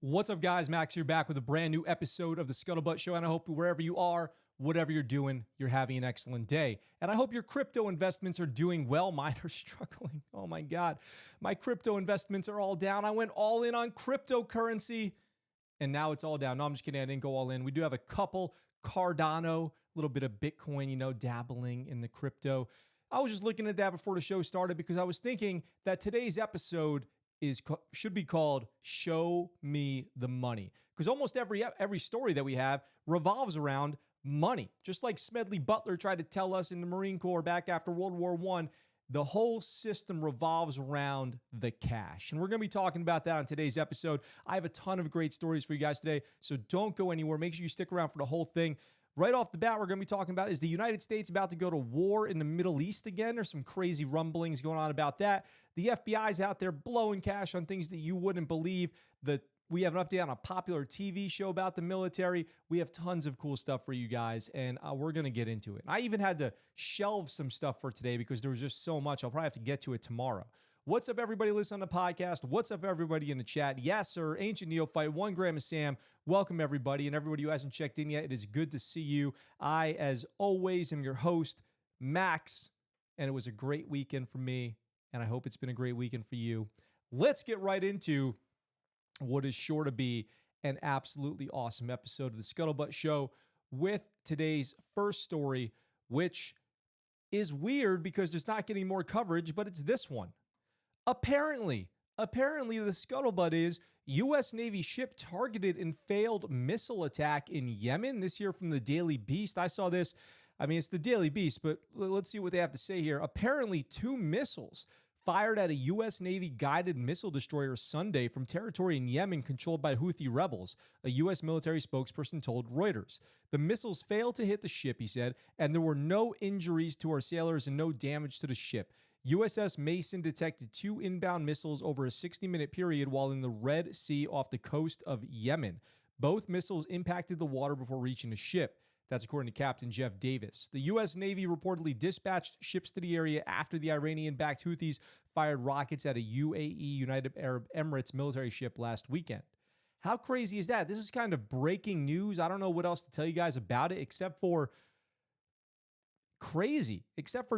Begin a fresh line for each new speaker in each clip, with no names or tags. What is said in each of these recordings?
What's up, guys? Max here, back with a brand new episode of the Scuttlebutt Show, and I hope wherever you are, whatever you're doing, you're having an excellent day. And I hope your crypto investments are doing well. Mine are struggling. Oh my God. My crypto investments are all down. I went all in on cryptocurrency, and now it's all down. No, I'm just kidding. I didn't go all in. We do have a couple Cardano, a little bit of Bitcoin, dabbling in the crypto. I was just looking at that before the show started because I was thinking that today's episode should be called "Show Me the Money," because almost every story that we have revolves around money. Just like Smedley Butler tried to tell us in the Marine Corps back after World War I, the whole system revolves around the cash. And we're going to be talking about that on today's episode. I have a ton of great stories for you guys today, so don't go anywhere. Make sure you stick around for the whole thing. Right off the bat, we're going to be talking about, is the United States about to go to war in the Middle East again? There's some crazy rumblings going on about that. The FBI's out there blowing cash on things that you wouldn't believe. We have an update on a popular TV show about the military. We have tons of cool stuff for you guys, and we're going to get into it. I even had to shelve some stuff for today because there was just so much. I'll probably have to get to it tomorrow. What's up, everybody listening on the podcast? What's up, everybody in the chat? Yes, sir. Ancient Neophyte, 1 gram of Sam. Welcome, everybody. And everybody who hasn't checked in yet, it is good to see you. I, as always, am your host, Max. And it was a great weekend for me. And I hope it's been a great weekend for you. Let's get right into what is sure to be an absolutely awesome episode of the Scuttlebutt Show with today's first story, which is weird because there's not getting more coverage, but it's this one. Apparently, the scuttlebutt is U.S. Navy ship targeted in failed missile attack in Yemen. This here from the Daily Beast. I saw this. I mean, it's the Daily Beast, but let's see what they have to say here. Apparently, 2 missiles fired at a U.S. Navy guided missile destroyer Sunday from territory in Yemen controlled by Houthi rebels, a U.S. military spokesperson told Reuters. The missiles failed to hit the ship, he said, and there were no injuries to our sailors and no damage to the ship. USS Mason detected 2 inbound missiles over a 60-minute period while in the Red Sea off the coast of Yemen. Both missiles impacted the water before reaching the ship. That's according to Captain Jeff Davis. The U.S. Navy reportedly dispatched ships to the area after the Iranian-backed Houthis fired rockets at a UAE, United Arab Emirates military ship last weekend. How crazy is that? This is kind of breaking news. I don't know what else to tell you guys about it except for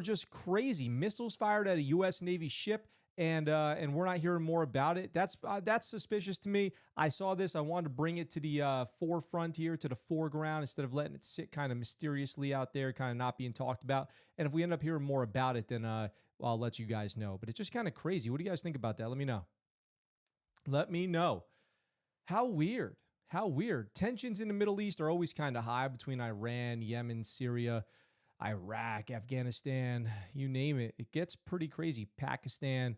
just crazy. Missiles fired at a U.S. Navy ship, and we're not hearing more about it. That's suspicious to me. I saw this. I wanted to bring it to the forefront here, to the foreground, instead of letting it sit kind of mysteriously out there, kind of not being talked about. And if we end up hearing more about it, then I'll let you guys know. But it's just kind of crazy. What do you guys think about that? Let me know. How weird. Tensions in the Middle East are always kind of high between Iran, Yemen, Syria, Iraq, Afghanistan, you name it. It gets pretty crazy. Pakistan,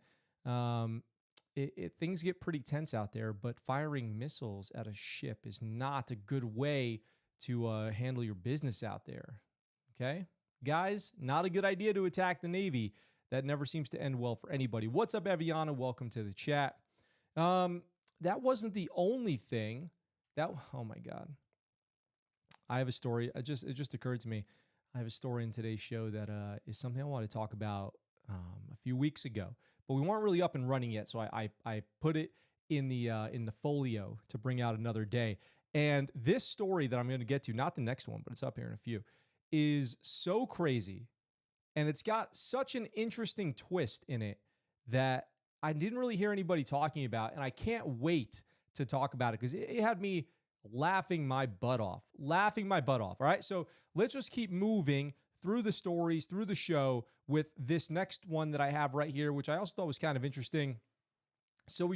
things get pretty tense out there, but firing missiles at a ship is not a good way to handle your business out there. Okay? Guys, not a good idea to attack the Navy. That never seems to end well for anybody. What's up, Eviana? Welcome to the chat. That wasn't the only thing. Oh my God. I have a story. It just occurred to me. I have a story in today's show that is something I want to talk about a few weeks ago, but we weren't really up and running yet, so I put it in the folio to bring out another day. And this story that I'm going to get to, not the next one, but it's up here in a few, is so crazy, and it's got such an interesting twist in it that I didn't really hear anybody talking about, and I can't wait to talk about it because it had me laughing my butt off. All right. So let's just keep moving through the stories, through the show with this next one that I have right here, which I also thought was kind of interesting. So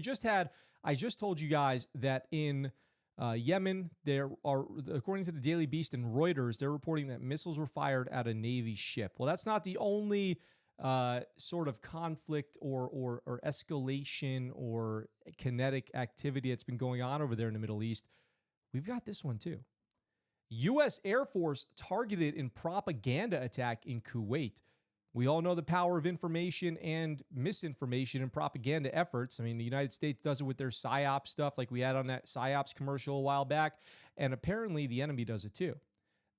I just told you guys that in Yemen, there are, according to the Daily Beast and Reuters, they're reporting that missiles were fired at a Navy ship. Well, that's not the only sort of conflict or escalation or kinetic activity that's been going on over there in the Middle East. We've got this one too. U.S. Air Force targeted in propaganda attack in Kuwait. We all know the power of information and misinformation and propaganda efforts. I mean, the United States does it with their PSYOP stuff like we had on that PSYOPs commercial a while back, and apparently the enemy does it too.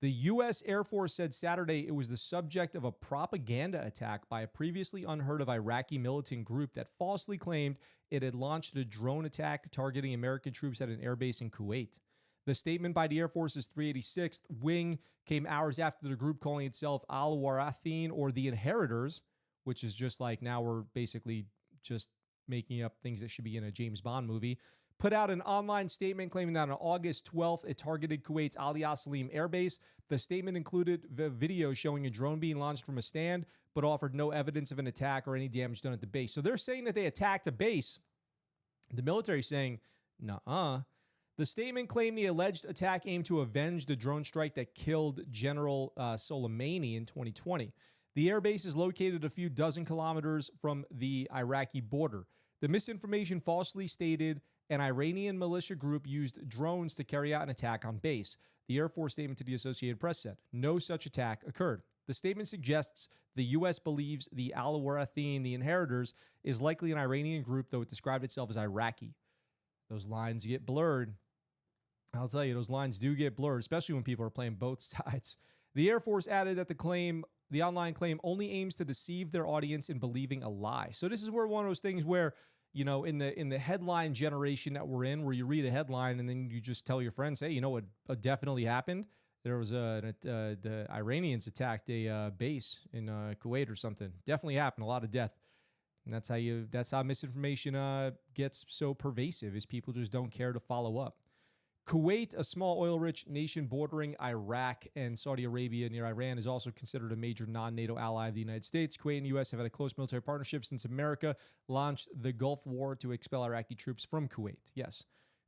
The U.S. Air Force said Saturday it was the subject of a propaganda attack by a previously unheard of Iraqi militant group that falsely claimed it had launched a drone attack targeting American troops at an airbase in Kuwait. The statement by the Air Force's 386th Wing came hours after the group calling itself Al-Warathin, or the Inheritors, which is just like now we're basically just making up things that should be in a James Bond movie, put out an online statement claiming that on August 12th, it targeted Kuwait's Ali Salim airbase. The statement included the video showing a drone being launched from a stand, but offered no evidence of an attack or any damage done at the base. So they're saying that they attacked a base. The military saying, nuh-uh. The statement claimed the alleged attack aimed to avenge the drone strike that killed General Soleimani in 2020. The airbase is located a few dozen kilometers from the Iraqi border. The misinformation falsely stated an Iranian militia group used drones to carry out an attack on base. The Air Force statement to the Associated Press said, no such attack occurred. The statement suggests the U.S. believes the Al-Warathin, the Inheritors, is likely an Iranian group, though it described itself as Iraqi. Those lines get blurred. I'll tell you, those lines do get blurred, especially when people are playing both sides. The Air Force added that the online claim only aims to deceive their audience in believing a lie. So this is where one of those things where, you know, in the headline generation that we're in, where you read a headline and then you just tell your friends, hey, you know what definitely happened? There was the Iranians attacked a base in Kuwait or something. Definitely happened. A lot of death. And that's how misinformation gets so pervasive, is people just don't care to follow up. Kuwait, a small oil-rich nation bordering Iraq and Saudi Arabia near Iran, is also considered a major non-NATO ally of the United States. Kuwait and the U.S. have had a close military partnership since America launched the Gulf War to expel Iraqi troops from Kuwait. Yes.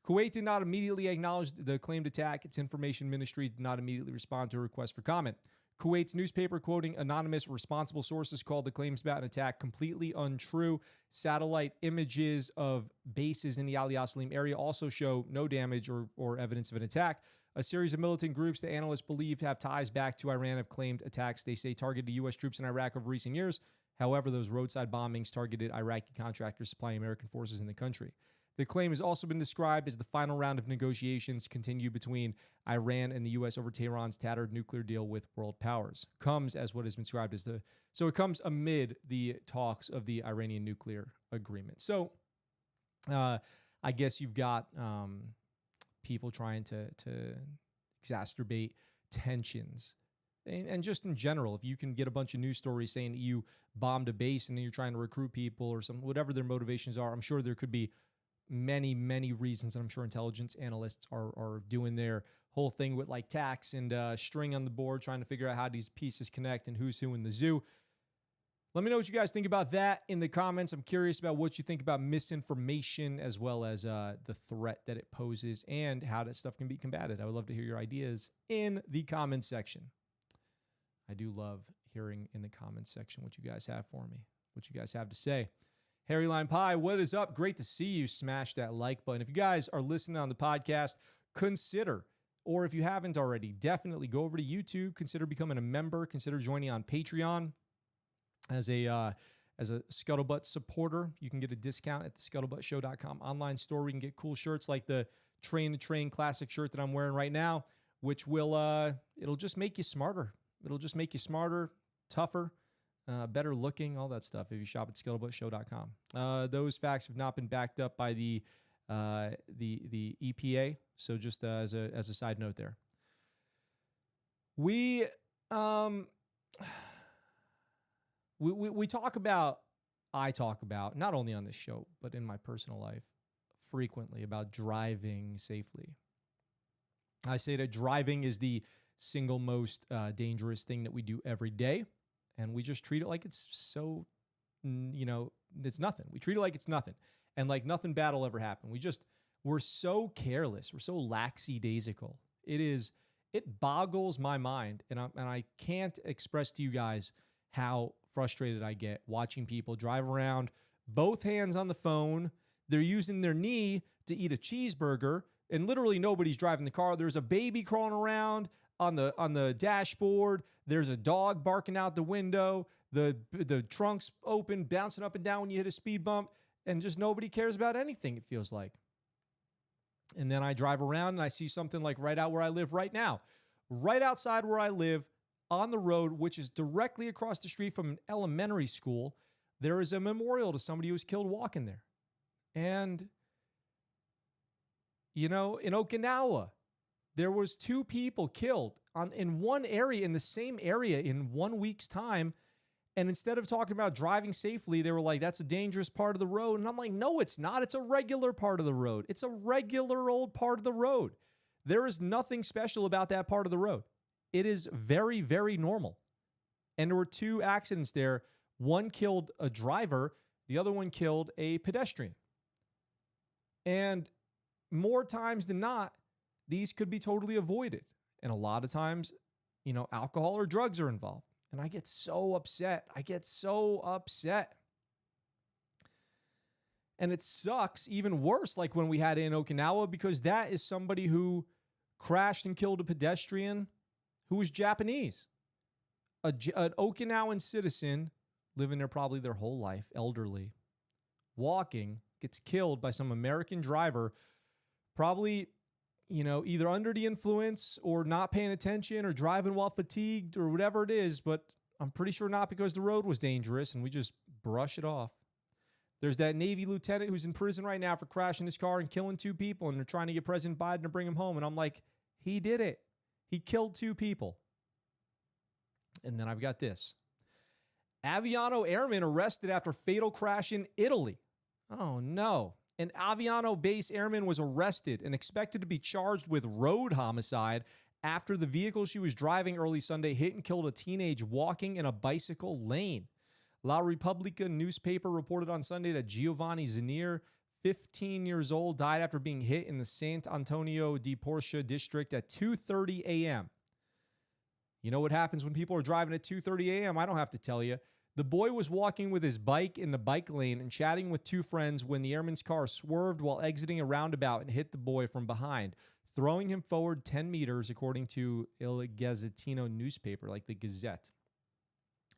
Kuwait did not immediately acknowledge the claimed attack. Its information ministry did not immediately respond to a request for comment. Kuwait's newspaper, quoting anonymous responsible sources, called the claims about an attack completely untrue. Satellite images of bases in the Ali Salim area also show no damage or evidence of an attack. A series of militant groups that analysts believe have ties back to Iran have claimed attacks they say targeted U.S. troops in Iraq over recent years. However, those roadside bombings targeted Iraqi contractors supplying American forces in the country. The claim has also been described as the final round of negotiations continue between Iran and the U.S. over Tehran's tattered nuclear deal with world powers. Comes as what has been described as so it comes amid the talks of the Iranian nuclear agreement. So I guess you've got people trying to exacerbate tensions. And just in general, if you can get a bunch of news stories saying that you bombed a base and then you're trying to recruit people or whatever their motivations are, I'm sure there could be many, many reasons. And I'm sure intelligence analysts are doing their whole thing with like tacks and string on the board, trying to figure out how these pieces connect and who's who in the zoo. Let me know what you guys think about that in the comments. I'm curious about what you think about misinformation, as well as the threat that it poses and how that stuff can be combated. I would love to hear your ideas in the comments section. I do love hearing in the comments section what you guys have for me, what you guys have to say. Harry Lime Pie, what is up? Great to see you. Smash that like button. If you guys are listening on the podcast, consider, or if you haven't already, definitely go over to YouTube. Consider becoming a member. Consider joining on Patreon as a Scuttlebutt supporter. You can get a discount at the scuttlebuttshow.com online store. We can get cool shirts like the Train to Train classic shirt that I'm wearing right now, which will it'll just make you smarter. It'll just make you smarter, tougher, better looking, all that stuff if you shop at scuttlebuttshow.com. Those facts have not been backed up by the EPA, so just as a side note there. We talk about, I talk about, not only on this show, but in my personal life, frequently about driving safely. I say that driving is the single most dangerous thing that we do every day. And we just treat it like it's so, it's nothing. We treat it like it's nothing. And like nothing bad will ever happen. We're so careless. We're so lackadaisical. It boggles my mind. And I can't express to you guys how frustrated I get watching people drive around, both hands on the phone. They're using their knee to eat a cheeseburger, and literally nobody's driving the car. There's a baby crawling around on the dashboard. There's a dog barking out the window. The trunk's open, bouncing up and down when you hit a speed bump, and just nobody cares about anything, it feels like. And then I drive around and I see something like right out where I live right now. right outside where I live on the road, which is directly across the street from an elementary school, there is a memorial to somebody who was killed walking there. And, in Okinawa, there was 2 people killed in one area, in the same area, in 1 week's time. And instead of talking about driving safely, they were like, that's a dangerous part of the road. And I'm like, no, it's not. It's a regular part of the road. It's a regular old part of the road. There is nothing special about that part of the road. It is very, very normal. And there were 2 accidents there. One killed a driver. The other one killed a pedestrian. And more times than not, these could be totally avoided. And a lot of times, alcohol or drugs are involved. And I get so upset. And it sucks even worse, like when we had it in Okinawa, because that is somebody who crashed and killed a pedestrian who was Japanese. An Okinawan citizen living there probably their whole life, elderly, walking, gets killed by some American driver, probably, either under the influence or not paying attention or driving while fatigued or whatever it is, but I'm pretty sure not because the road was dangerous and we just brush it off. There's that Navy lieutenant who's in prison right now for crashing his car and killing 2 people, and they're trying to get President Biden to bring him home. And I'm like, he did it. He killed 2 people. And then I've got this. Aviano airman arrested after fatal crash in Italy. Oh, no. An Aviano base airman was arrested and expected to be charged with road homicide after the vehicle she was driving early Sunday hit and killed a teenage walking in a bicycle lane. La Repubblica newspaper reported on Sunday that Giovanni Zanier, 15 years old, died after being hit in the Sant Antonio di Porcia district at 2:30 a.m. You know what happens when people are driving at 2:30 a.m.? I don't have to tell you. The boy was walking with his bike in the bike lane and chatting with 2 friends when the airman's car swerved while exiting a roundabout and hit the boy from behind, throwing him forward 10 meters, according to Il Gazzettino newspaper, like the Gazette.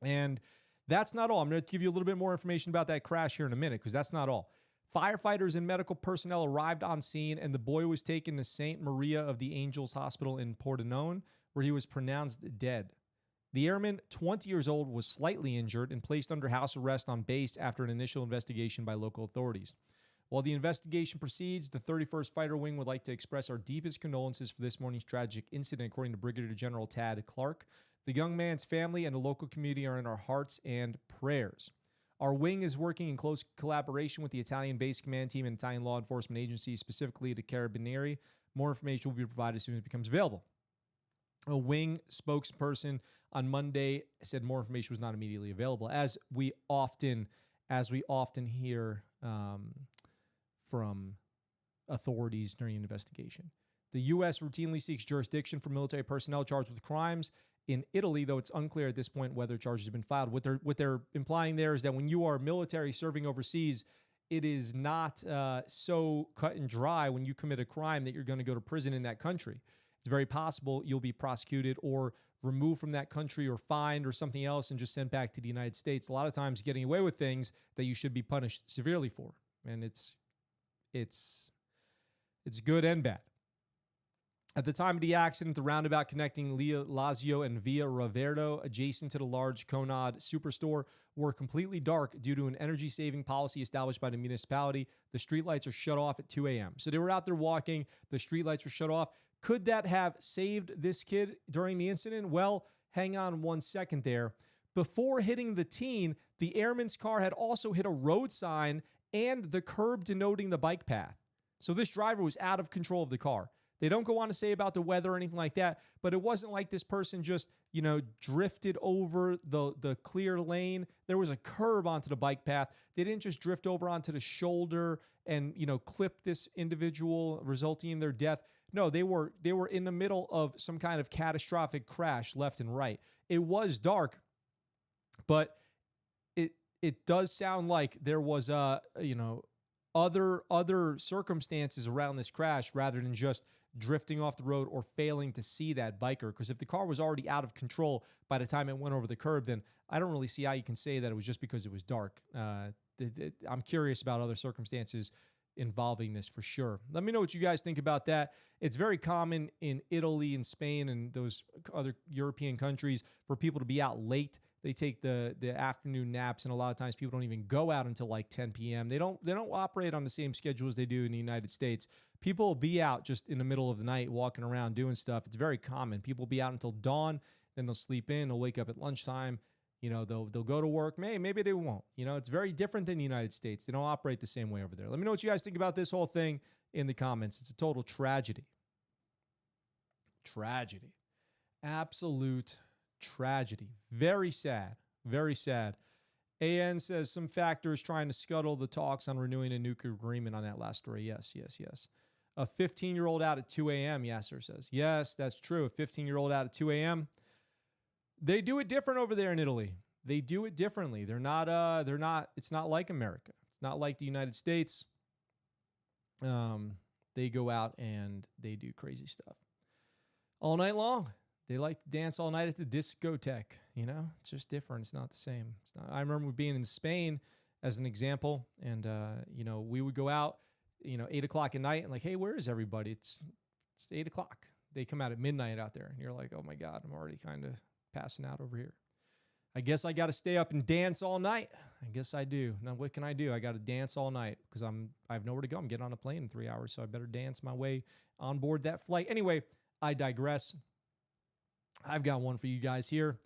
And that's not all. I'm going to give you a little bit more information about that crash here in a minute, because that's not all. Firefighters and medical personnel arrived on scene, and the boy was taken to St. Maria of the Angels Hospital in Pordenone, where he was pronounced dead. The airman, 20 years old, was slightly injured and placed under house arrest on base after an initial investigation by local authorities. While the investigation proceeds, the 31st Fighter Wing would like to express our deepest condolences for this morning's tragic incident, according to Brigadier General Tad Clark. The young man's family and the local community are in our hearts and prayers. Our wing is working in close collaboration with the Italian base command team and Italian law enforcement agencies, specifically the Carabinieri. More information will be provided as soon as it becomes available. A wing spokesperson on Monday said more information was not immediately available, as we often hear from authorities during an investigation. The U.S. routinely seeks jurisdiction for military personnel charged with crimes in Italy, though it's unclear at this point whether charges have been filed. What they're implying there is that when you are military serving overseas, it is not so cut and dry when you commit a crime that you're going to go to prison in that country. It's very possible you'll be prosecuted or removed from that country or fined or something else and just sent back to the United States. A lot of times getting away with things that you should be punished severely for. And it's good and bad. At the time of the accident, the roundabout connecting Via Lazio and Via Raverdo, adjacent to the large Conad superstore, were completely dark due to an energy-saving policy established by the municipality. The streetlights are shut off at 2 a.m. So they were out there walking. The streetlights were shut off. Could that have saved this kid during the incident? Well, hang on 1 second there. Before hitting the teen, the airman's car had also hit a road sign and the curb denoting the bike path. So this driver was out of control of the car. They don't go on to say about the weather or anything like that, but it wasn't like this person just, drifted over the clear lane. There was a curb onto the bike path. They didn't just drift over onto the shoulder and, clip this individual, resulting in their death. No, they were in the middle of some kind of catastrophic crash left and right. It was dark, but it does sound like there was other circumstances around this crash rather than just drifting off the road or failing to see that biker. Because if the car was already out of control by the time it went over the curb, then I don't really see how you can say that it was just because it was dark. I'm curious about other circumstances, involving this for sure. Let me know what you guys think about that. It's very common in Italy and Spain and those other European countries for people to be out late. They take the afternoon naps, and a lot of times people don't even go out until like 10 p.m. They don't operate on the same schedule as they do in the United States. People will be out just in the middle of the night walking around doing stuff. It's very common. People will be out until dawn, then they'll sleep in, they'll wake up at lunchtime. You know, they'll go to work. Maybe they won't. You know, it's very different than the United States. They don't operate the same way over there. Let me know what you guys think about this whole thing in the comments. It's a total tragedy. Tragedy. Absolute tragedy. Very sad. Very sad. AN says some factors trying to scuttle the talks on renewing a nuclear agreement on that last story. Yes. A 15-year-old out at 2 a.m., Yasser says. Yes, that's true. A 15-year-old out at 2 a.m. They do it different over there in Italy. They do it differently. It's not like America. It's not like the United States. They go out and they do crazy stuff all night long. They like to dance all night at the discotheque. You know, it's just different. It's not the same. I remember being in Spain as an example, and you know, we would go out, 8 o'clock at night, and like, hey, where is everybody? It's 8 o'clock. They come out at midnight out there, and you're like, oh my God, I'm already kind of passing out over here. I guess I got to stay up and dance all night. I guess I do. Now, what can I do? I got to dance all night because I have nowhere to go. I'm getting on a plane in 3 hours, so I better dance my way on board that flight. Anyway, I digress. I've got one for you guys here.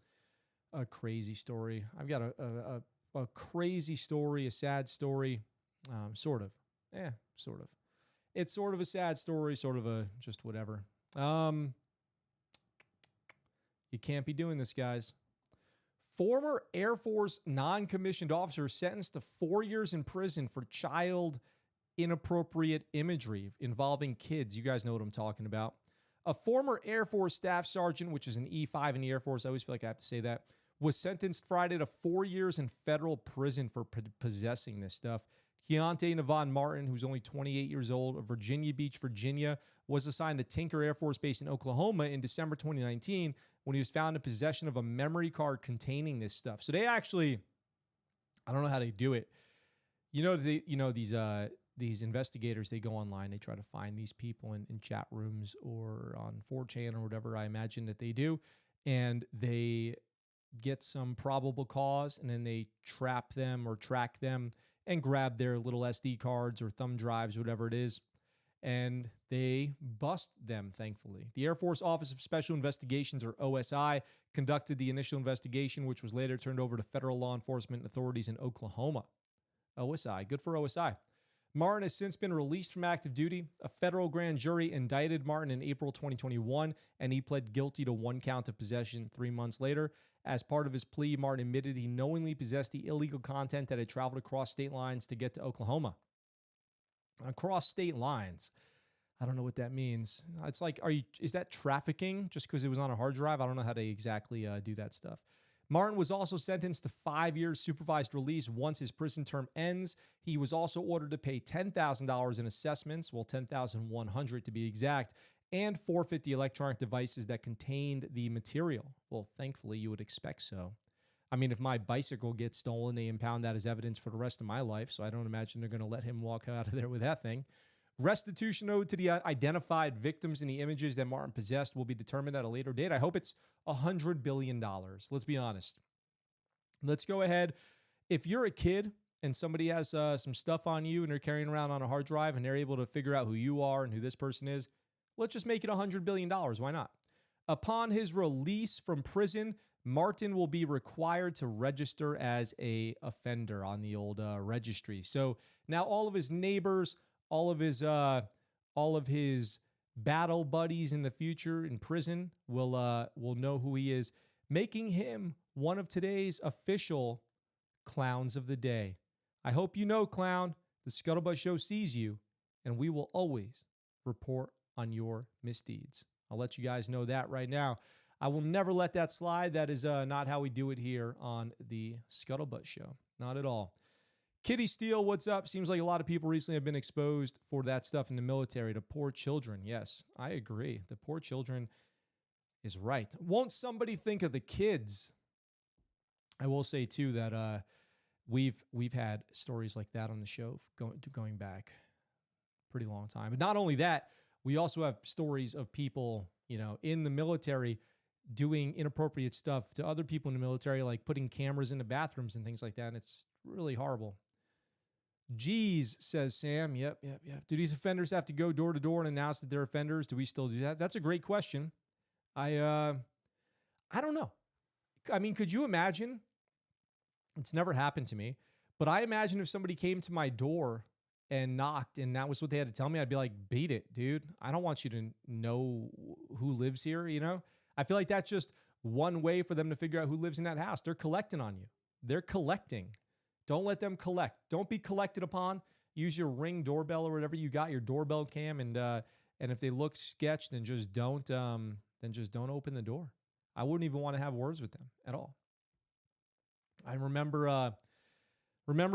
A crazy story. I've got a crazy story, a sad story, sort of. Sort of. It's sort of a sad story, sort of a just whatever. You can't be doing this, guys. Former Air Force non-commissioned officer sentenced to 4 years in prison for child inappropriate imagery involving kids. You guys know what I'm talking about. A former Air Force staff sergeant, which is an E5 in the Air Force, I always feel like I have to say that, was sentenced Friday to 4 years in federal prison for possessing this stuff. Keontae Navon Martin, who's only 28 years old, of Virginia Beach, Virginia, was assigned to Tinker Air Force Base in Oklahoma in December 2019 when he was found in possession of a memory card containing this stuff. So they actually, I don't know how they do it. These investigators, they go online, they try to find these people in chat rooms or on 4chan or whatever I imagine that they do, and they get some probable cause, and then they trap them or track them and grab their little SD cards or thumb drives, whatever it is, and they bust them, thankfully. The Air Force Office of Special Investigations, or OSI, conducted the initial investigation, which was later turned over to federal law enforcement authorities in Oklahoma. OSI, good for OSI. Martin has since been released from active duty. A federal grand jury indicted Martin in April 2021, and he pled guilty to 1 count of possession 3 months later. As part of his plea, Martin admitted he knowingly possessed the illegal content that had traveled across state lines to get to Oklahoma. Across state lines. I don't know what that means. It's like, is that trafficking just because it was on a hard drive? I don't know how they exactly do that stuff. Martin was also sentenced to 5 years supervised release once his prison term ends. He was also ordered to pay $10,000 in assessments, well, $10,100 to be exact, and forfeit the electronic devices that contained the material. Well, thankfully, you would expect so. I mean, if my bicycle gets stolen, they impound that as evidence for the rest of my life, so I don't imagine they're going to let him walk out of there with that thing. Restitution owed to the identified victims in the images that Martin possessed will be determined at a later date. I hope it's $100 billion. Let's be honest. Let's go ahead. If you're a kid and somebody has some stuff on you and they're carrying around on a hard drive and they're able to figure out who you are and who this person is, let's just make it $100 billion. Why not? Upon his release from prison, Martin will be required to register as a offender on the old registry. So now all of his neighbors, all of his battle buddies in the future in prison will know who he is, making him one of today's official clowns of the day. I hope you know, clown, the Scuttlebutt Show sees you, and we will always report on your misdeeds. I'll let you guys know that right now. I will never let that slide. That is not how we do it here on the Scuttlebutt Show. Not at all. Kitty Steele, what's up? Seems like a lot of people recently have been exposed for that stuff in the military to poor children. Yes, I agree. The poor children is right. Won't somebody think of the kids? I will say, too, that we've had stories like that on the show going back pretty long time. But not only that, we also have stories of people, in the military doing inappropriate stuff to other people in the military, like putting cameras in the bathrooms and things like that. And it's really horrible. Geez, says Sam. Yep. Do these offenders have to go door to door and announce that they're offenders? Do we still do that? That's a great question. I don't know. I mean, could you imagine? It's never happened to me, but I imagine if somebody came to my door and knocked and that was what they had to tell me, I'd be like, beat it, dude. I don't want you to know who lives here, I feel like that's just one way for them to figure out who lives in that house. They're collecting on you. They're collecting. Don't let them collect. Don't be collected upon. Use your Ring doorbell or whatever you got, your doorbell cam, and if they look sketched, then just don't open the door. I wouldn't even want to have words with them at all. I remember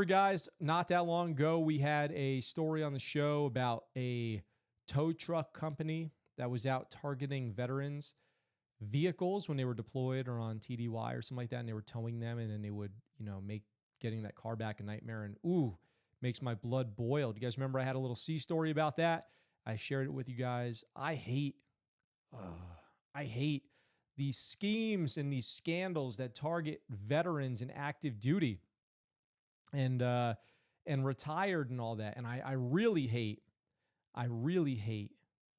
guys, not that long ago, we had a story on the show about a tow truck company that was out targeting veterans' vehicles when they were deployed or on TDY or something like that, and they were towing them, and then they would, make getting that car back a nightmare, and makes my blood boil. Do you guys remember I had a little C story about that? I shared it with you guys. I hate these schemes and these scandals that target veterans in active duty and retired and all that. And I really hate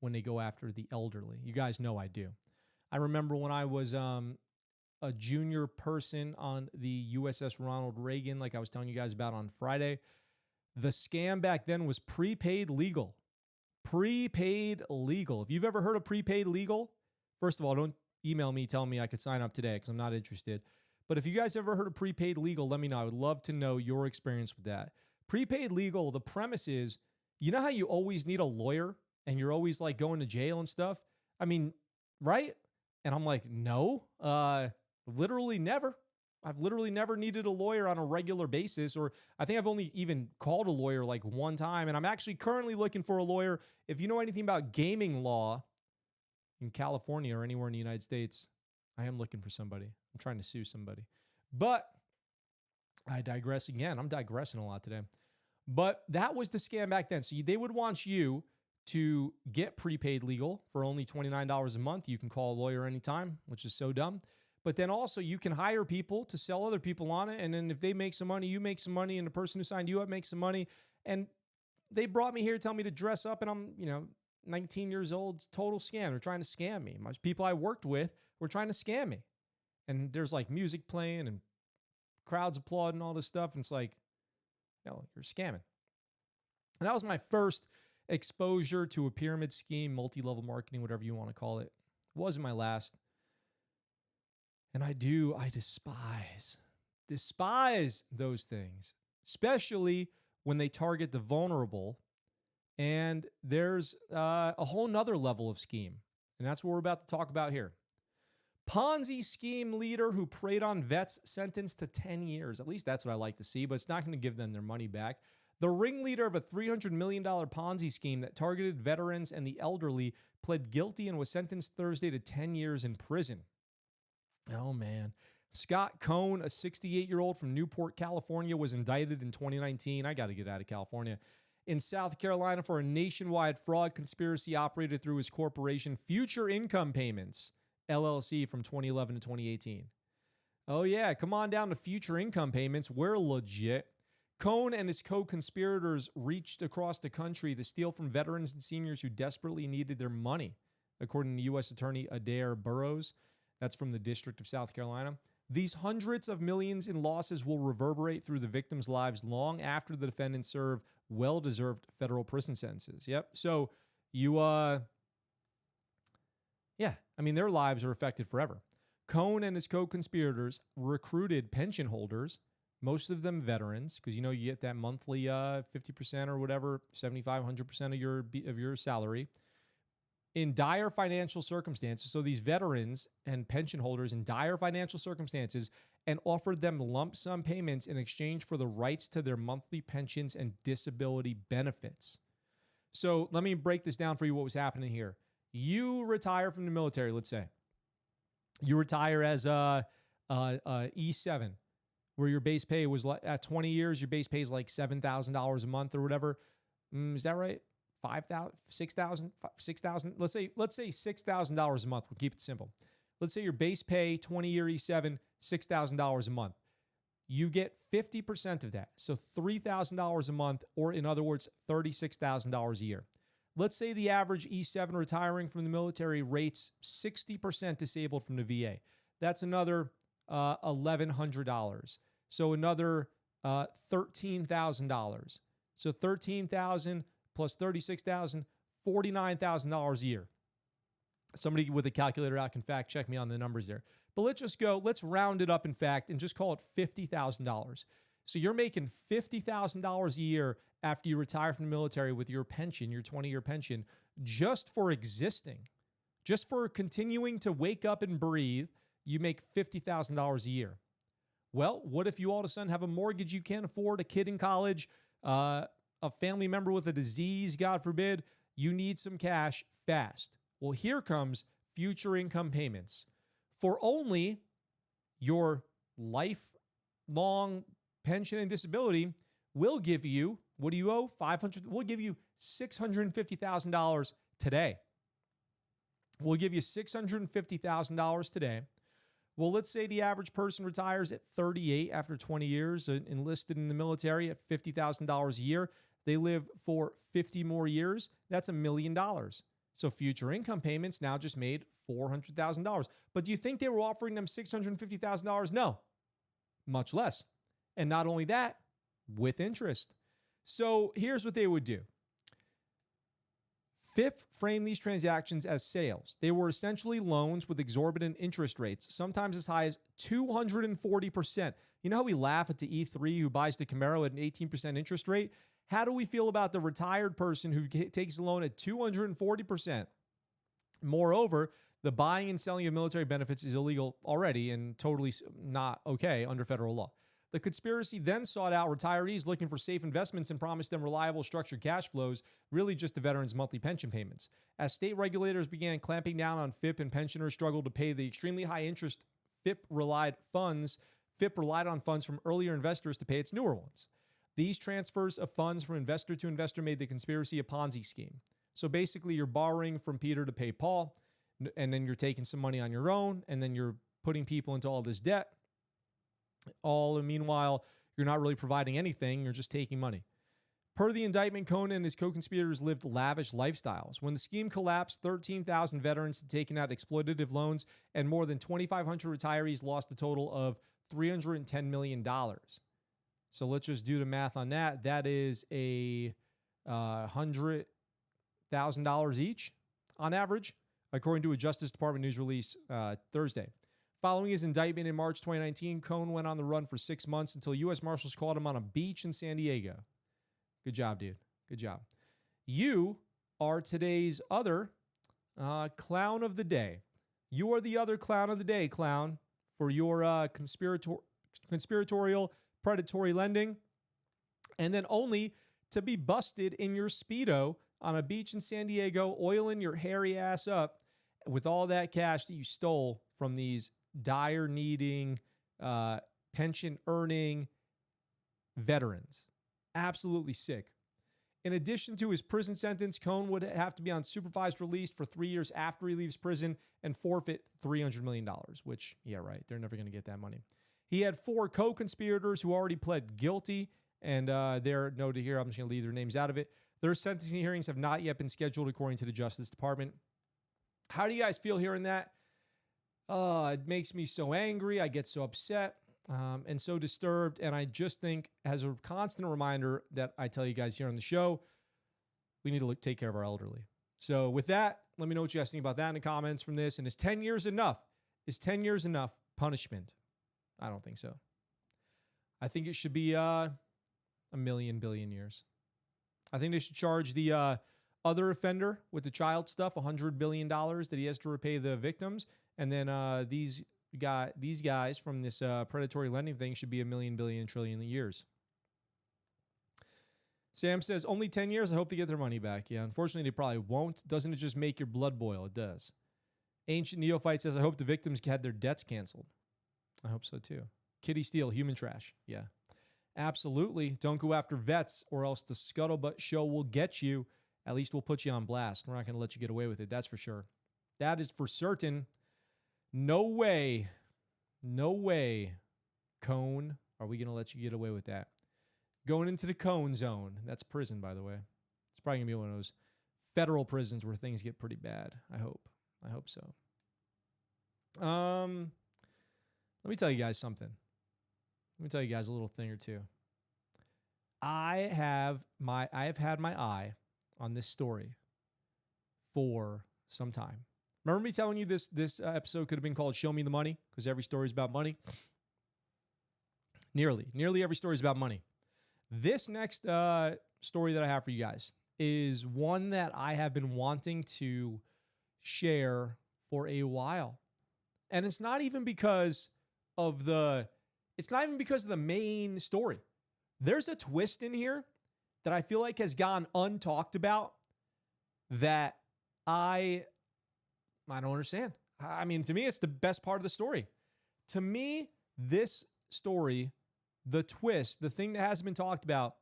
when they go after the elderly. You guys know I do. I remember when I was a junior person on the USS Ronald Reagan, like I was telling you guys about on Friday. The scam back then was prepaid legal. Prepaid legal. If you've ever heard of prepaid legal, first of all, don't email me telling me I could sign up today because I'm not interested. But if you guys ever heard of prepaid legal, let me know. I would love to know your experience with that. Prepaid legal, the premise is, you know how you always need a lawyer and you're always like going to jail and stuff? I mean, right? And I'm like, no, literally never. I've literally never needed a lawyer on a regular basis, or I think I've only even called a lawyer like one time. And I'm actually currently looking for a lawyer. If you know anything about gaming law in California or anywhere in the United States, I am looking for somebody. I'm trying to sue somebody. But I digress again. I'm digressing a lot today. But that was the scam back then. So they would want you to get prepaid legal for only $29 a month. You can call a lawyer anytime, which is so dumb. But then also you can hire people to sell other people on it. And then if they make some money, you make some money. And the person who signed you up makes some money. And they brought me here to tell me to dress up. And I'm, 19 years old. It's total scam. They're trying to scam me. My people I worked with were trying to scam me. And there's like music playing and crowds applauding and all this stuff. And it's like, no, you're scamming. And that was my first exposure to a pyramid scheme, multi-level marketing, whatever you want to call it. It wasn't my last. And I despise those things, especially when they target the vulnerable. And there's a whole nother level of scheme. And that's what we're about to talk about here. Ponzi scheme leader who preyed on vets sentenced to 10 years. At least that's what I like to see, but it's not going to give them their money back. The ringleader of a $300 million Ponzi scheme that targeted veterans and the elderly pled guilty and was sentenced Thursday to 10 years in prison. Oh, man. Scott Cohn, a 68-year-old from Newport, California, was indicted in 2019. I got to get out of California. In South Carolina for a nationwide fraud conspiracy operated through his corporation, Future Income Payments, LLC, from 2011 to 2018. Oh, yeah. Come on down to Future Income Payments. We're legit. Cohn and his co-conspirators reached across the country to steal from veterans and seniors who desperately needed their money, according to U.S. Attorney Adair Burrows. That's from the District of South Carolina. These hundreds of millions in losses will reverberate through the victims' lives long after the defendants serve well-deserved federal prison sentences. Yep. So their lives are affected forever. Cohn and his co-conspirators recruited pension holders, most of them veterans, because you get that monthly 50% or whatever, 75, 100% of your salary, in dire financial circumstances. So these veterans and pension holders in dire financial circumstances, and offered them lump sum payments in exchange for the rights to their monthly pensions and disability benefits. So let me break this down for you, what was happening here. You retire from the military, let's say. You retire as a E7, where your base pay was at 20 years, your base pay is like $7,000 a month or whatever. Is that right? $5,000, $6,000, $6,000. Let's say $6,000 a month. We'll keep it simple. Let's say your base pay 20-year E7, $6,000 a month. You get 50% of that. So $3,000 a month, or in other words, $36,000 a year. Let's say the average E7 retiring from the military rates 60% disabled from the VA. That's another $1,100. So another $13,000. So $13,000 plus $36,000, $49,000 a year. Somebody with a calculator out can fact check me on the numbers there. But let's round it up in fact and just call it $50,000. So you're making $50,000 a year after you retire from the military with your pension, your 20-year pension, just for existing, just for continuing to wake up and breathe. You make $50,000 a year. Well, what if you all of a sudden have a mortgage you can't afford, a kid in college, a family member with a disease, God forbid, you need some cash fast? Well, here comes future income payments. For only your lifelong pension and disability, we'll give you, what do you owe? We'll give you $650,000 today. We'll give you $650,000 today. Well, let's say the average person retires at 38 after 20 years, enlisted in the military at $50,000 a year. They live for 50 more years. That's $1 million. So future income payments now just made $400,000. But do you think they were offering them $650,000? No, much less. And not only that, with interest. So here's what they would do. FIP framed these transactions as sales. They were essentially loans with exorbitant interest rates, sometimes as high as 240%. You know how we laugh at the E3 who buys the Camaro at an 18% interest rate? How do we feel about the retired person who takes a loan at 240%? Moreover, the buying and selling of military benefits is illegal already and totally not okay under federal law. The conspiracy then sought out retirees looking for safe investments and promised them reliable, structured cash flows, really just the veterans' monthly pension payments. As state regulators began clamping down on FIP and pensioners struggled to pay the extremely high interest FIP relied on funds from earlier investors to pay its newer ones. These transfers of funds from investor to investor made the conspiracy a Ponzi scheme. So basically, you're borrowing from Peter to pay Paul, and then you're taking some money on your own, and then you're putting people into all this debt. Meanwhile, you're not really providing anything. You're just taking money. Per the indictment, Cohn and his co-conspirators lived lavish lifestyles. When the scheme collapsed, 13,000 veterans had taken out exploitative loans, and more than 2,500 retirees lost a total of $310 million. So let's just do the math on that. That is a $100,000 each on average, according to a Justice Department news release Thursday. Following his indictment in March 2019, Cohn went on the run for 6 months until U.S. Marshals called him on a beach in San Diego. Good job, dude. Good job. You are today's other clown of the day. You are the other clown of the day, clown, for your conspiratorial, predatory lending. And then only to be busted in your Speedo on a beach in San Diego, oiling your hairy ass up with all that cash that you stole from these dire needing, pension earning veterans. Absolutely sick. In addition to his prison sentence, Cohn would have to be on supervised release for 3 years after he leaves prison and forfeit $300 million, which, yeah, right, they're never going to get that money. He had 4 co-conspirators who already pled guilty, and they're noted here. I'm just going to leave their names out of it. Their sentencing hearings have not yet been scheduled according to the Justice Department. How do you guys feel hearing that? It makes me so angry. I get so upset and so disturbed. And I just think, as a constant reminder that I tell you guys here on the show, we need to take care of our elderly. So with that, let me know what you guys think about that in the comments from this. And is 10 years enough? Is 10 years enough punishment? I don't think so. I think it should be a million billion years. I think they should charge the other offender with the child stuff $100 billion that he has to repay the victims. And then these guys from this predatory lending thing should be a million billion trillion years. Sam says, only 10 years? I hope they get their money back. Yeah, unfortunately, they probably won't. Doesn't it just make your blood boil? It does. Ancient Neophyte says, I hope the victims had their debts canceled. I hope so, too. Kitty Steele, human trash. Yeah, absolutely. Don't go after vets or else the Scuttlebutt show will get you. at least we'll put you on blast. We're not going to let you get away with it. That's for sure. That is for certain. No way, Cone, are we going to let you get away with that? Going into the Cone zone. That's prison, by the way. It's probably going to be one of those federal prisons where things get pretty bad. I hope so. Let me tell you guys something. Let me tell you guys a little thing or two. I have had my eye on this story for some time. Remember me telling you this episode could have been called Show Me the Money, because every story is about money? Nearly every story is about money. This next story that I have for you guys is one that I have been wanting to share for a while. And it's not even because of the main story. There's a twist in here that I feel like has gone untalked about that I don't understand. I mean, to me, it's the best part of the story. To me, this story, the twist, the thing that hasn't been talked about,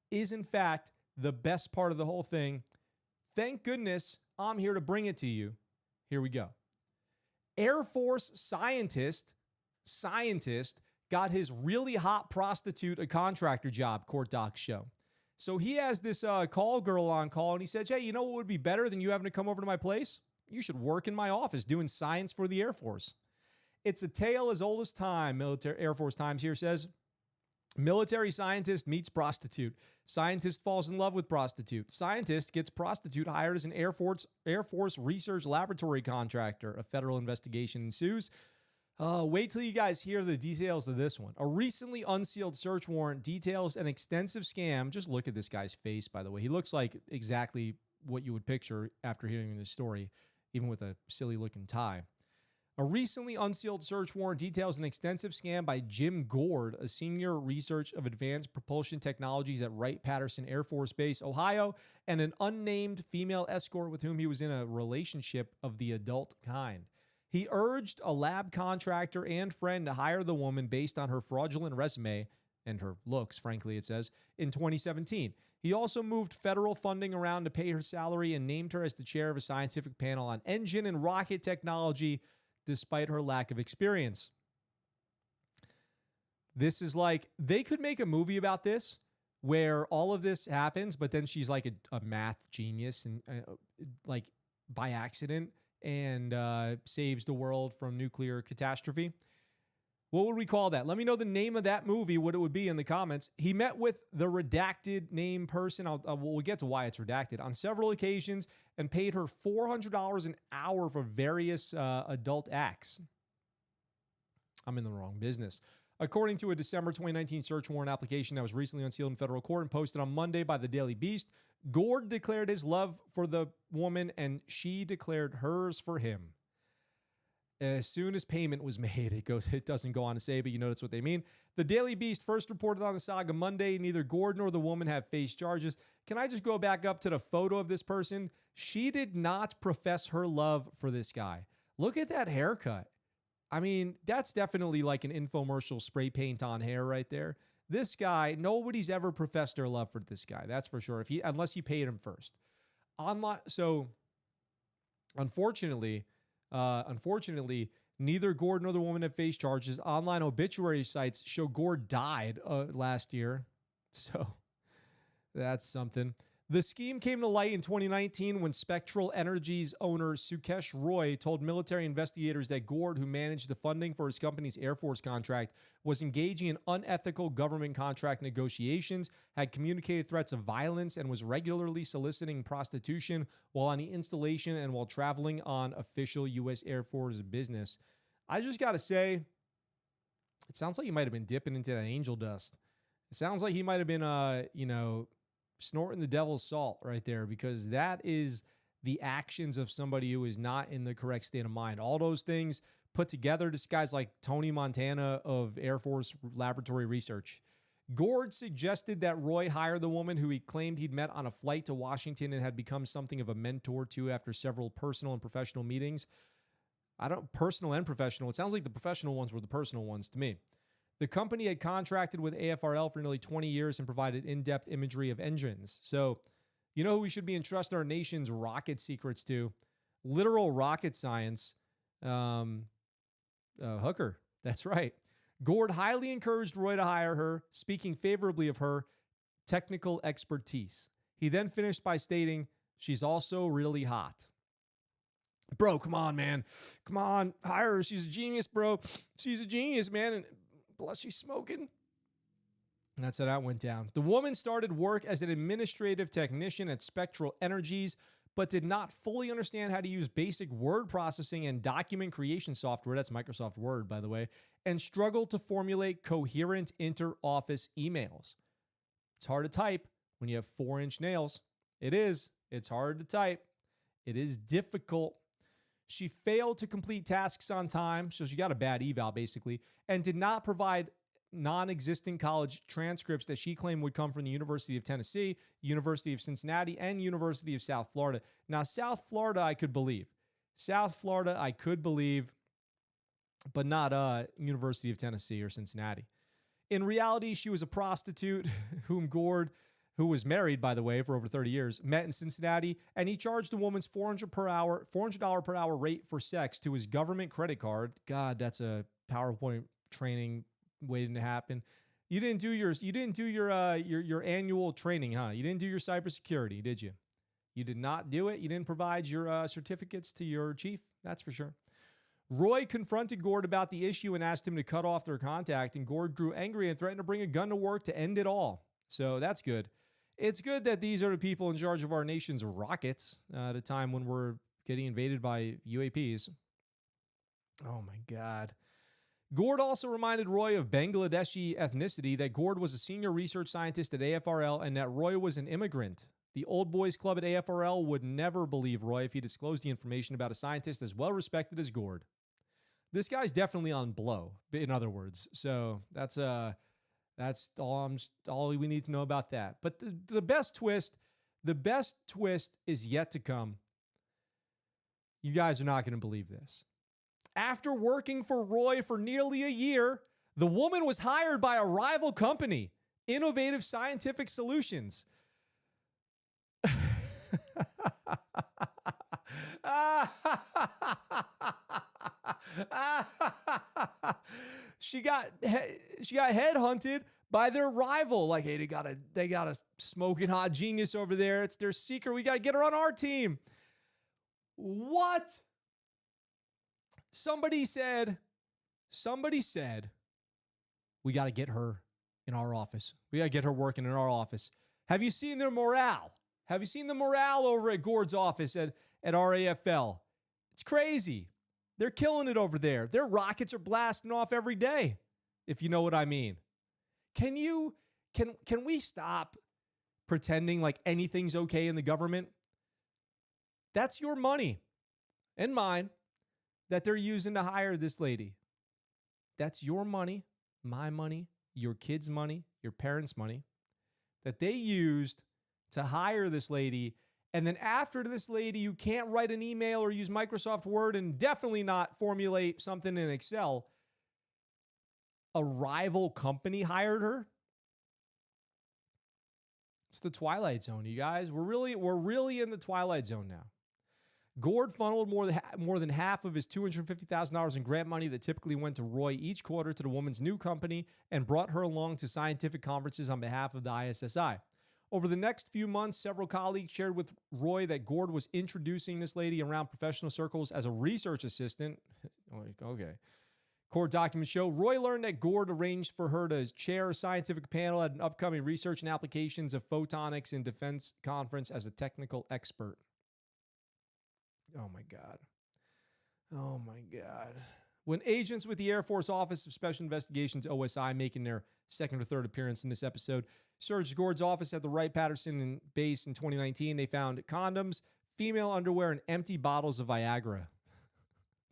is in fact the best part of the whole thing. Thank goodness I'm here to bring it to you. Here we go. Air Force scientist got his really hot prostitute a contractor job, court docs show. So he has this call girl on call, and he said, hey, you know what would be better than you having to come over to my place? You should work in my office doing science for the Air Force. It's a tale as old as time, Air Force Times here says. Military scientist meets prostitute. Scientist falls in love with prostitute. Scientist gets prostitute hired as an Air Force research laboratory contractor. A federal investigation ensues. Wait till you guys hear the details of this one. A recently unsealed search warrant details an extensive scam. Just look at this guy's face, by the way. He looks like exactly what you would picture after hearing this story, even with a silly-looking tie. A recently unsealed search warrant details an extensive scam by Jim Gord, a senior research of advanced propulsion technologies at Wright-Patterson Air Force Base, Ohio, and an unnamed female escort with whom he was in a relationship of the adult kind. He urged a lab contractor and friend to hire the woman based on her fraudulent resume and her looks, frankly, it says, in 2017. He also moved federal funding around to pay her salary and named her as the chair of a scientific panel on engine and rocket technology, despite her lack of experience. This is like, they could make a movie about this where all of this happens, but then she's like a math genius and like by accident and saves the world from nuclear catastrophe. What would we call that? Let me know the name of that movie, what it would be in the comments. He met with the redacted name person. We'll get to why it's redacted on several occasions and paid her $400 an hour for various adult acts. I'm in the wrong business. According to a December 2019 search warrant application that was recently unsealed in federal court and posted on Monday by the Daily Beast, Gord declared his love for the woman and she declared hers for him. As soon as payment was made, it doesn't go on to say, but you know that's what they mean. The Daily Beast first reported on the saga Monday. Neither Gord nor the woman have faced charges. Can I just go back up to the photo of this person? She did not profess her love for this guy. Look at that haircut. I mean, that's definitely like an infomercial spray paint on hair right there. This guy, nobody's ever professed their love for this guy. That's for sure. Unless you paid him first. So, unfortunately, neither Gord nor the woman have faced charges. Online obituary sites show Gord died last year. So that's something. The scheme came to light in 2019 when Spectral Energy's owner Sukesh Roy told military investigators that Gord, who managed the funding for his company's Air Force contract, was engaging in unethical government contract negotiations, had communicated threats of violence, and was regularly soliciting prostitution while on the installation and while traveling on official U.S. Air Force business. I just got to say, it sounds like he might have been dipping into that angel dust. It sounds like he might have been, snorting the devil's salt right there, because that is the actions of somebody who is not in the correct state of mind. All those things put together, this guy's like Tony Montana of Air Force laboratory research. Gord suggested that Roy hire the woman who he claimed he'd met on a flight to Washington and had become something of a mentor to after several personal and professional meetings. Personal and professional. It sounds like the professional ones were the personal ones to me. The company had contracted with AFRL for nearly 20 years and provided in-depth imagery of engines. So, You know who we should be entrusting our nation's rocket secrets to? Literal rocket science. Hooker. That's right. Gord highly encouraged Roy to hire her, speaking favorably of her technical expertise. He then finished by stating, she's also really hot. Bro, come on, man. Come on, hire her. She's a genius, bro. She's a genius, man. And plus, she's smoking. And that's how that went down. The woman started work as an administrative technician at Spectral Energies, but did not fully understand how to use basic word processing and document creation software. That's Microsoft Word, by the way, and struggled to formulate coherent inter-office emails. It's hard to type when you have 4-inch nails. It is. It's hard to type. It is difficult. She failed to complete tasks on time, so she got a bad eval, basically, and did not provide non-existent college transcripts that she claimed would come from the University of Tennessee, University of Cincinnati, and University of South Florida. Now, South Florida, I could believe. South Florida, I could believe, but not University of Tennessee or Cincinnati. In reality, she was a prostitute whom Gord, who was married, by the way, for over 30 years, met in Cincinnati, and he charged the woman's $400 per hour rate for sex to his government credit card. God, that's a PowerPoint training waiting to happen. You didn't do your annual training, huh? You didn't do your cybersecurity, did you? You did not do it. You didn't provide your certificates to your chief. That's for sure. Roy confronted Gord about the issue and asked him to cut off their contact, and Gord grew angry and threatened to bring a gun to work to end it all. So that's good. It's good that these are the people in charge of our nation's rockets at a time when we're getting invaded by UAPs. Oh, my God. Gord also reminded Roy of Bangladeshi ethnicity, that Gord was a senior research scientist at AFRL and that Roy was an immigrant. The old boys club at AFRL would never believe Roy if he disclosed the information about a scientist as well respected as Gord. This guy's definitely on blow, in other words. So that's all we need to know about that. But the best twist is yet to come. You guys are not going to believe this. After working for Roy for nearly a year, the woman was hired by a rival company, Innovative Scientific Solutions. She got headhunted by their rival. Like, hey, they got a smoking hot genius over there. It's their secret. We got to get her on our team. What? Somebody said, we got to get her in our office. We got to get her working in our office. Have you seen their morale? Have you seen the morale over at Gord's office at RAFL? It's crazy. They're killing it over there. Their rockets are blasting off every day, if you know what I mean. Can we stop pretending like anything's okay in the government? That's your money and mine that they're using to hire this lady. That's your money, my money, your kids' money, your parents' money that they used to hire this lady. And then after this lady, you can't write an email or use Microsoft Word and definitely not formulate something in Excel. A rival company hired her. It's the Twilight Zone, you guys. We're really in the Twilight Zone now. Gord funneled more than half of his $250,000 in grant money that typically went to Roy each quarter to the woman's new company and brought her along to scientific conferences on behalf of the ISSI. Over the next few months, several colleagues shared with Roy that Gord was introducing this lady around professional circles as a research assistant. Okay. Court documents show Roy learned that Gord arranged for her to chair a scientific panel at an upcoming research and applications of photonics in defense conference as a technical expert. Oh, my God. Oh, my God. When agents with the Air Force Office of Special Investigations, OSI, making their second or third appearance in this episode, searched Gord's office at the Wright-Patterson base in 2019, they found condoms, female underwear, and empty bottles of Viagra.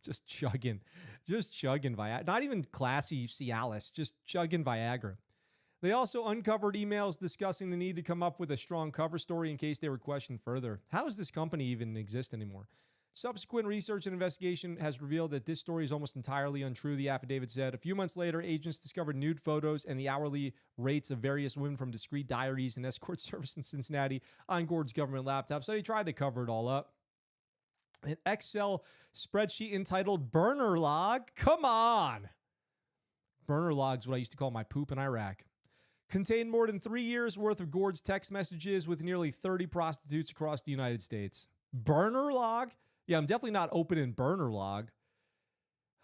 Just chugging Viagra. Not even classy Cialis, just chugging Viagra. They also uncovered emails discussing the need to come up with a strong cover story in case they were questioned further. How does this company even exist anymore? Subsequent research and investigation has revealed that this story is almost entirely untrue, the affidavit said. A few months later, agents discovered nude photos and the hourly rates of various women from discreet diaries and escort service in Cincinnati on Gord's government laptop, so they tried to cover it all up. An Excel spreadsheet entitled Burner Log. Come on. Burner Log's what I used to call my poop in Iraq. Contained more than 3 years worth of Gord's text messages with nearly 30 prostitutes across the United States. Burner Log? Yeah, I'm definitely not opening Burner Log.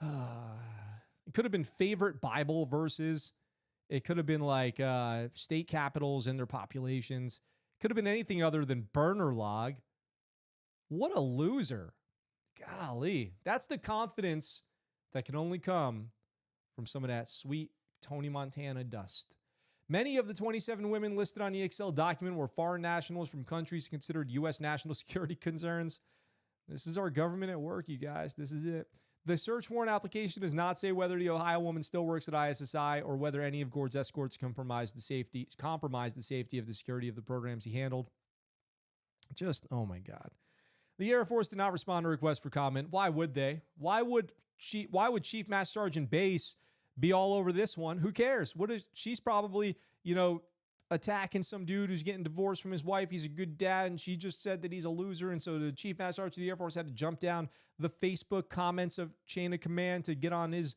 It could have been favorite Bible verses. It could have been like state capitals and their populations. It could have been anything other than Burner Log. What a loser. Golly. That's the confidence that can only come from some of that sweet Tony Montana dust. Many of the 27 women listed on the Excel document were foreign nationals from countries considered U.S. national security concerns. This is our government at work, you guys. This is it. The search warrant application does not say whether the Ohio woman still works at ISSI or whether any of Gord's escorts compromised the safety of the security of the programs he handled. Just, oh my God. The Air Force did not respond to requests for comment. Why would they? Why would Chief Master Sergeant Bass be all over this one? Who cares? She's probably, attacking some dude who's getting divorced from his wife. He's a good dad, and she just said that he's a loser. And so the Chief Master Sergeant of the Air Force had to jump down the Facebook comments of chain of command to get on his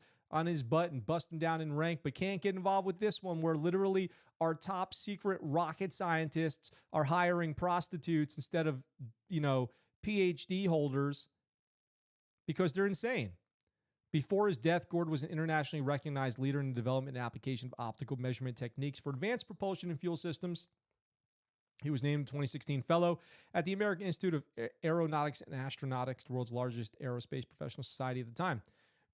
butt and bust him down in rank, but can't get involved with this one where literally our top secret rocket scientists are hiring prostitutes instead of, PhD holders because they're insane. Before his death, Gord was an internationally recognized leader in the development and application of optical measurement techniques for advanced propulsion and fuel systems. He was named 2016 fellow at the American Institute of Aeronautics and Astronautics, the world's largest aerospace professional society at the time.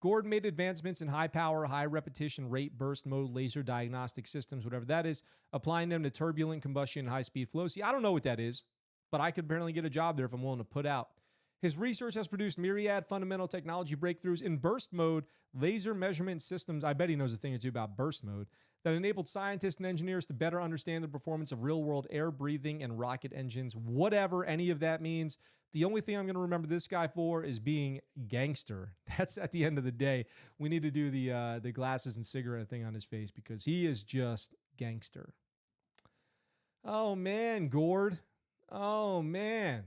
Gord made advancements in high power, high repetition rate, burst mode, laser diagnostic systems, whatever that is, applying them to turbulent combustion and high-speed flow. See, I don't know what that is, but I could apparently get a job there if I'm willing to put out. His research has produced myriad fundamental technology breakthroughs in burst mode, laser measurement systems. I bet he knows a thing or two about burst mode that enabled scientists and engineers to better understand the performance of real-world air breathing and rocket engines, whatever any of that means. The only thing I'm going to remember this guy for is being gangster. That's at the end of the day. We need to do the glasses and cigarette thing on his face because he is just gangster. Oh, man, Gord. Oh, man.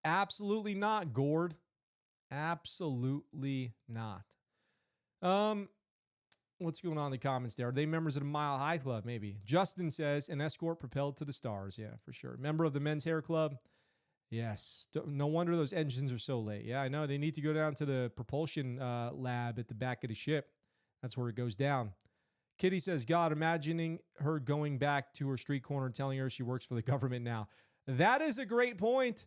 Absolutely not, Gord. Absolutely not. What's going on in the comments there? Are they members of the Mile High Club? Maybe. Justin says, an escort propelled to the stars. Yeah, for sure. Member of the Men's Hair Club? Yes. No wonder those engines are so late. Yeah, I know. They need to go down to the propulsion lab at the back of the ship. That's where it goes down. Kitty says, God, imagining her going back to her street corner telling her she works for the government now. That is a great point.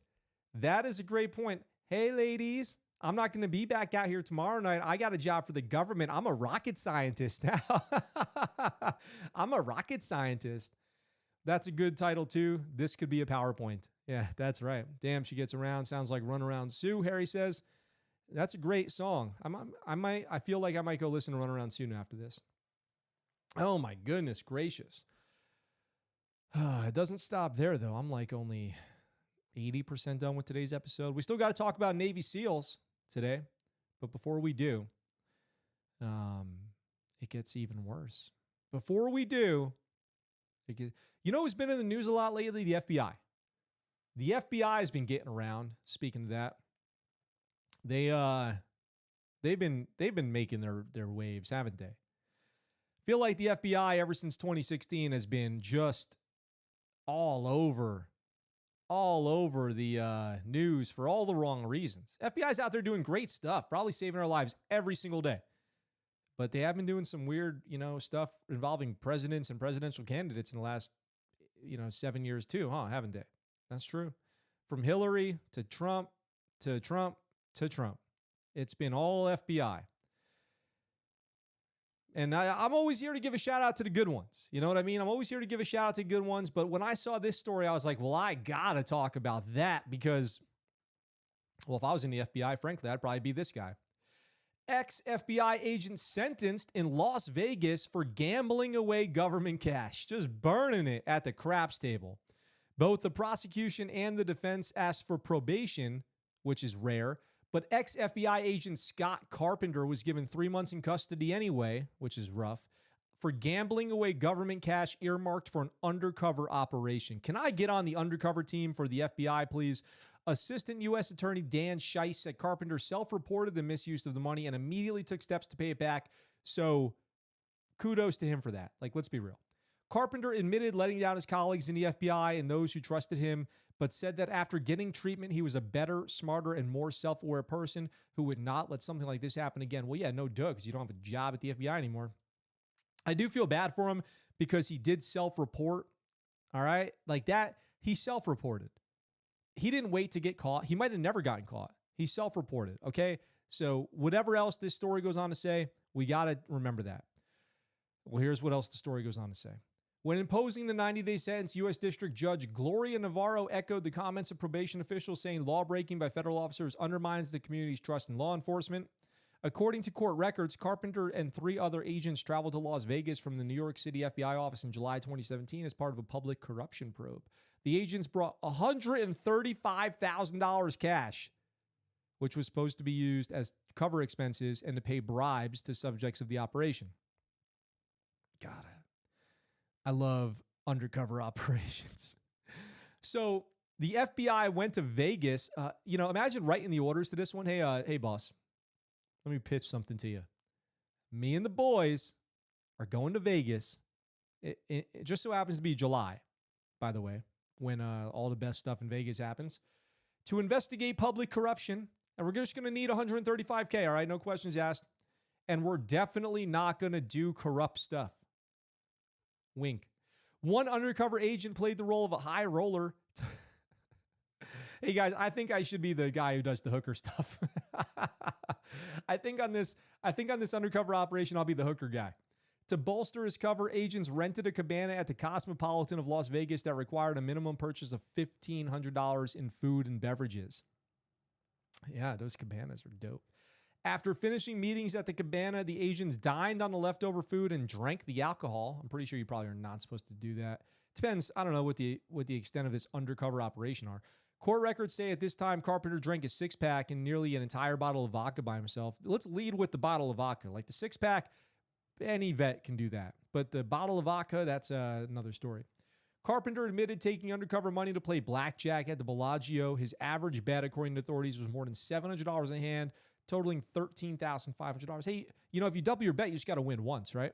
That is a great point. Hey, ladies, I'm not going to be back out here tomorrow night. I got a job for the government. I'm a rocket scientist now. I'm a rocket scientist. That's a good title, too. This could be a PowerPoint. Yeah, that's right. Damn, she gets around. Sounds like Run Around Sue, Harry says. That's a great song. I feel like I might go listen to Run Around Sue after this. Oh, my goodness gracious. It doesn't stop there, though. I'm like only 80% done with today's episode. We still got to talk about Navy SEALs today. But before we do, it gets even worse. Before we do, you know who's been in the news a lot lately? The FBI. The FBI has been getting around. Speaking of that, they've been making their waves, haven't they? I feel like the FBI ever since 2016 has been just all over the news for all the wrong reasons. FBI's out there doing great stuff, probably saving our lives every single day. But they have been doing some weird, stuff involving presidents and presidential candidates in the last, 7 years too, haven't they? That's true. From Hillary to Trump to Trump to Trump. It's been all FBI. And I'm always here to give a shout out to the good ones. You know what I mean? I'm always here to give a shout out to good ones. But when I saw this story, I was like, well, I got to talk about that because, well, if I was in the FBI, frankly, I'd probably be this guy. Ex-FBI agent sentenced in Las Vegas for gambling away government cash, just burning it at the craps table. Both the prosecution and the defense asked for probation which is rare. But ex-FBI agent Scott Carpenter was given 3 months in custody anyway, which is rough, for gambling away government cash earmarked for an undercover operation. Can I get on the undercover team for the FBI, please? Assistant U.S. Attorney Dan Scheisse said Carpenter self-reported the misuse of the money and immediately took steps to pay it back. So kudos to him for that. Like, let's be real. Carpenter admitted letting down his colleagues in the FBI and those who trusted him, but said that after getting treatment, he was a better, smarter, and more self-aware person who would not let something like this happen again. Well, yeah, no duh, because you don't have a job at the FBI anymore. I do feel bad for him because he did self-report, all right? Like that, he self-reported. He didn't wait to get caught. He might have never gotten caught. He self-reported, okay? So whatever else this story goes on to say, we got to remember that. Well, here's what else the story goes on to say. When imposing the 90-day sentence, U.S. District Judge Gloria Navarro echoed the comments of probation officials saying law-breaking by federal officers undermines the community's trust in law enforcement. According to court records, Carpenter and 3 other agents traveled to Las Vegas from the New York City FBI office in July 2017 as part of a public corruption probe. The agents brought $135,000 cash, which was supposed to be used as cover expenses and to pay bribes to subjects of the operation. God, I love undercover operations. So the FBI went to Vegas. Imagine writing the orders to this one. Hey, boss, let me pitch something to you. Me and the boys are going to Vegas. It just so happens to be July, by the way, when all the best stuff in Vegas happens, to investigate public corruption. And we're just going to need $135K, all right? No questions asked. And we're definitely not going to do corrupt stuff. Wink. One undercover agent played the role of a high roller. Hey, guys, I think I should be the guy who does the hooker stuff. I think on this undercover operation, I'll be the hooker guy. To bolster his cover, agents rented a cabana at the Cosmopolitan of Las Vegas that required a minimum purchase of $1,500 in food and beverages. Yeah, those cabanas are dope. After finishing meetings at the cabana, the agents dined on the leftover food and drank the alcohol. I'm pretty sure you probably are not supposed to do that. Depends, I don't know what the extent of this undercover operation are. Court records say at this time, Carpenter drank a 6-pack and nearly an entire bottle of vodka by himself. Let's lead with the bottle of vodka. Like the 6-pack, any vet can do that. But the bottle of vodka, that's another story. Carpenter admitted taking undercover money to play blackjack at the Bellagio. His average bet, according to authorities, was more than $700 in hand, totaling $13,500. Hey, if you double your bet, you just got to win once, right?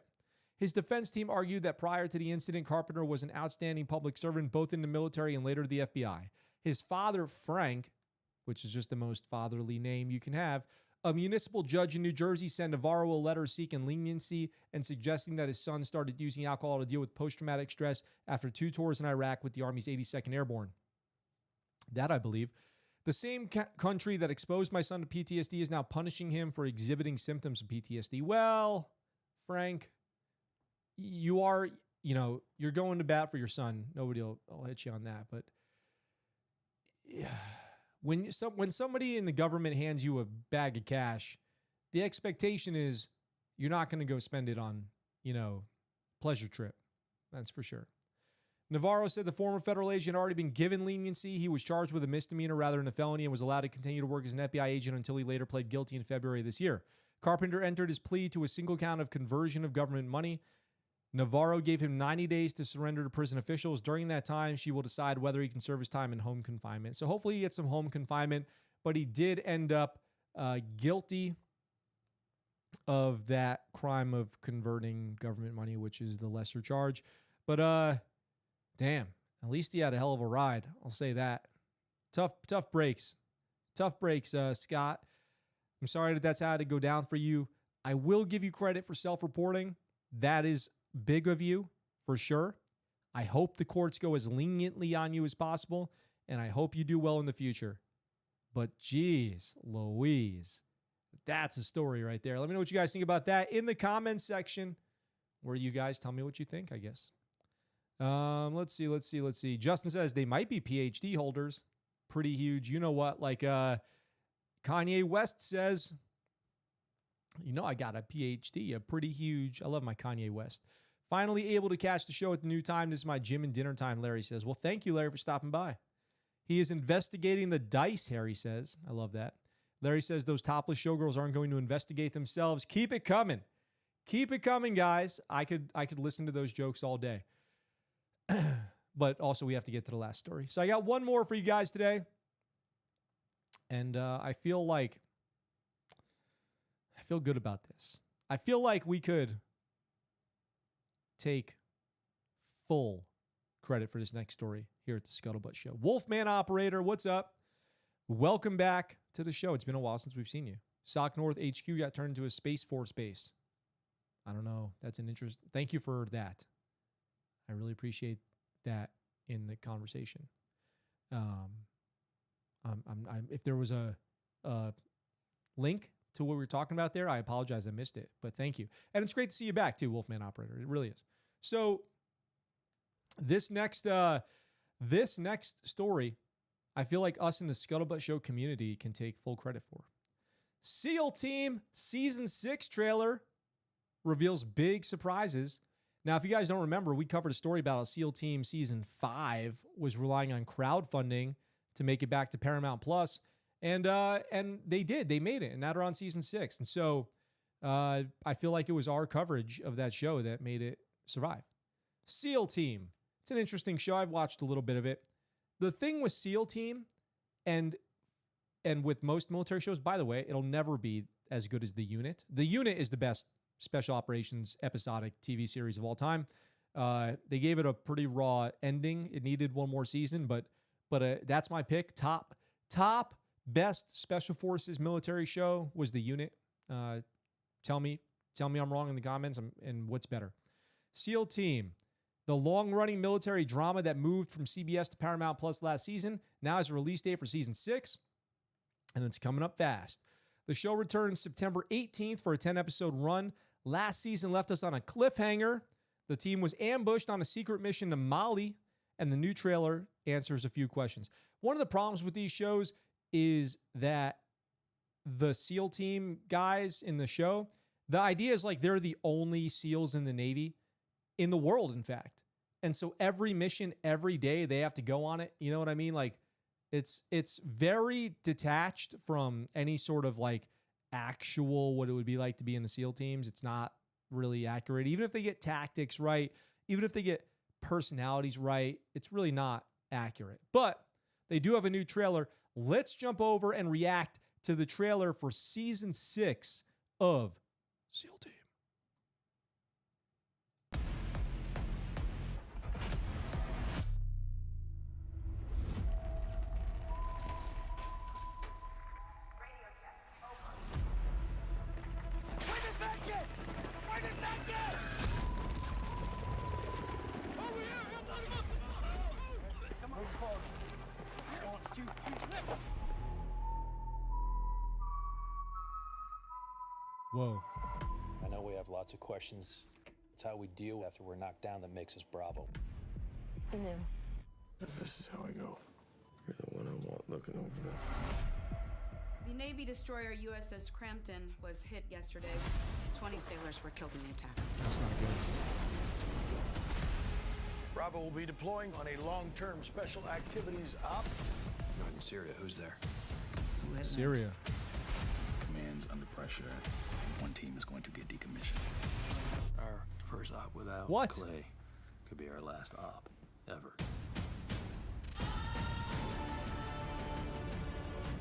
His defense team argued that prior to the incident, Carpenter was an outstanding public servant, both in the military and later the FBI. His father, Frank, which is just the most fatherly name you can have, a municipal judge in New Jersey, sent Navarro a letter seeking leniency and suggesting that his son started using alcohol to deal with post-traumatic stress after 2 tours in Iraq with the Army's 82nd Airborne. That I believe. The same country that exposed my son to PTSD is now punishing him for exhibiting symptoms of PTSD. Well, Frank, you're going to bat for your son. Nobody will hit you on that. But yeah, when somebody in the government hands you a bag of cash, the expectation is you're not going to go spend it on, pleasure trip. That's for sure. Navarro said the former federal agent had already been given leniency. He was charged with a misdemeanor rather than a felony and was allowed to continue to work as an FBI agent until he later pled guilty in February of this year. Carpenter entered his plea to a single count of conversion of government money. Navarro gave him 90 days to surrender to prison officials. During that time, she will decide whether he can serve his time in home confinement. So hopefully he gets some home confinement, but he did end up guilty of that crime of converting government money, which is the lesser charge. But damn, at least he had a hell of a ride. I'll say that. Tough breaks. Tough breaks, Scott. I'm sorry that's how to go down for you. I will give you credit for self-reporting. That is big of you, for sure. I hope the courts go as leniently on you as possible, and I hope you do well in the future. But geez, Louise, that's a story right there. Let me know what you guys think about that in the comments section, where you guys tell me what you think, I guess. Let's see. Justin says they might be PhD holders. Pretty huge. You know what? Like Kanye West says, I got a PhD, a pretty huge. I love my Kanye West. Finally able to catch the show at the new time. This is my gym and dinner time, Larry says. Well, thank you, Larry, for stopping by. He is investigating the dice, Harry says. I love that. Larry says those topless showgirls aren't going to investigate themselves. Keep it coming. Keep it coming, guys. I could listen to those jokes all day. But also we have to get to the last story. So I got one more for you guys today. And I feel good about this. I feel like we could take full credit for this next story here at the Scuttlebutt Show. Wolfman Operator, what's up? Welcome back to the show. It's been a while since we've seen you. Sock North HQ got turned into a Space Force base. I don't know. That's an interest. Thank you for that. I really appreciate that in the conversation. If there was a link to what we were talking about there, I apologize. I missed it, but thank you. And it's great to see you back too, Wolfman Operator. It really is. So this next story, I feel like us in the Scuttlebutt Show community can take full credit for. SEAL Team Season 6 trailer reveals big surprises. Now, if you guys don't remember, we covered a story about how SEAL Team Season 5 was relying on crowdfunding to make it back to Paramount Plus. And they did. They made it. And now they're on Season 6. And so I feel like it was our coverage of that show that made it survive. SEAL Team. It's an interesting show. I've watched a little bit of it. The thing with SEAL Team and with most military shows, by the way, it'll never be as good as The Unit. The Unit is the best special operations episodic TV series of all time. They gave it a pretty raw ending. It needed one more season, but that's my pick. Top best special forces military show was The Unit. Tell me I'm wrong in the comments and what's better. SEAL Team. The long-running military drama that moved from CBS to Paramount Plus last season now has a release date for Season 6, and it's coming up fast. The show returns September 18th for a 10-episode run. Last season left us on a cliffhanger. The team was ambushed on a secret mission to Mali, and the new trailer answers a few questions. One of the problems with these shows is that the SEAL Team guys in the show, the idea is like they're the only SEALs in the Navy, in the world, in fact. And so every mission, every day, they have to go on it. You know what I mean? Like, it's very detached from any sort of like actual what it would be like to be in the SEAL teams. It's not really accurate. Even if they get tactics right, even if they get personalities right, it's really not accurate. But they do have a new trailer. Let's jump over and react to the trailer for Season 6 of SEAL Team. Whoa.
I know we have lots of questions. It's how we deal after we're knocked down that makes us Bravo.
I knew.
If this is how I go, you're the one I want looking over them.
The Navy destroyer USS Crampton was hit yesterday. 20 sailors were killed in the attack.
That's not good.
Bravo will be deploying on a long-term special activities op.
Not in Syria. Who's there?
Who isn't?
Syria.
Command's under pressure. One team is going to get decommissioned.
Our first op without
What?
Clay could be our last op ever.